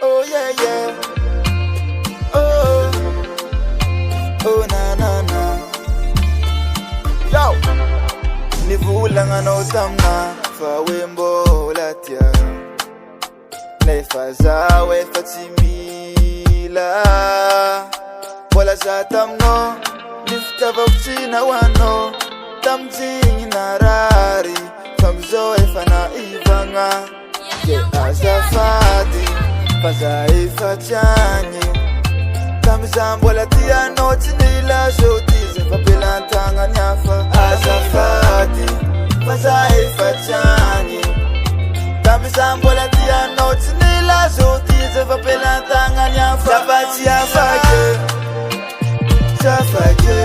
Oh yeah yeah. Oh oh na na na. Yo. Nivulanga no tamna fa wembo latia. Nefaza we fatimila. Wala sa tamno. Lifta vauchina wano. Tamjing narari. Tamzo efana ivanga. Ke azafadi. Faza ifachani. Tamzambo latia noti nila zotize. Vapelantanga nyafa. Azafadi. Faza ifachani. Tamzambo latia noti nila zotize. Vapelantanga nyafa. Zafati afake. Zafake.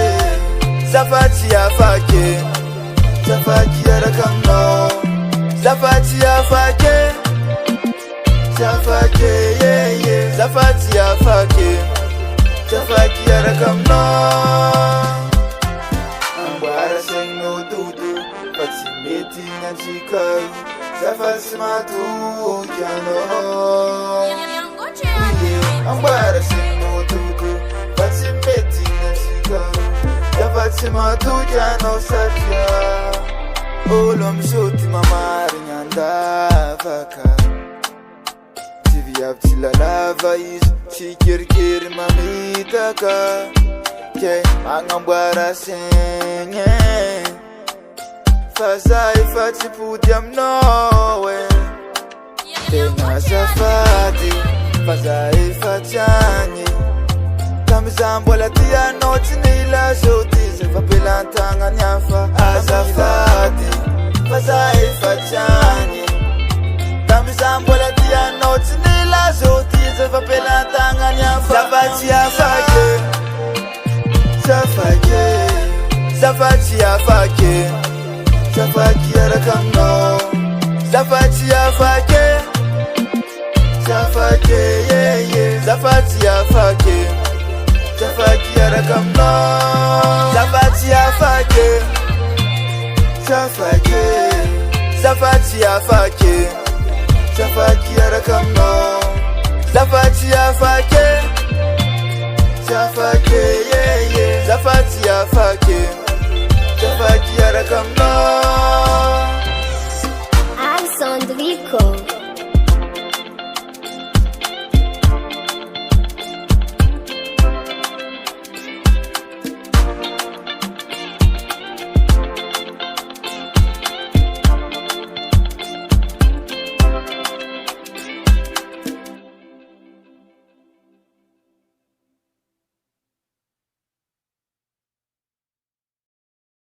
Zafati afake. Zafaki arakamno. Zafati afake. Zafake yeah yeah. Zafati afake. Zafaki arakamno. Ambara sengo dudu. Fatimeti nanchikaru. Zafati matu kyano. Ambara sengo dudu. Fatimeti nanchikaru. Zafati matu kyano satya. Olom shoti mamari nyanda vaka. Tivi abtila lava isu chikirkir mamitaka. Ke angambara senye. Fazai fati pudiam nowe. Tenga zafati. Fazai fatiani. Tamzambo latia noti nila zotize. Vapelantanga nyafa. Azafati. Fazai fatiani. Tamzambo latia noti nila zotize. Vapelantanga nyafa. Zafati afake. Zafake. Zafati afake. Zafaki arakamno. Zafati afake. Zafake yeah yeah. Zafati afake.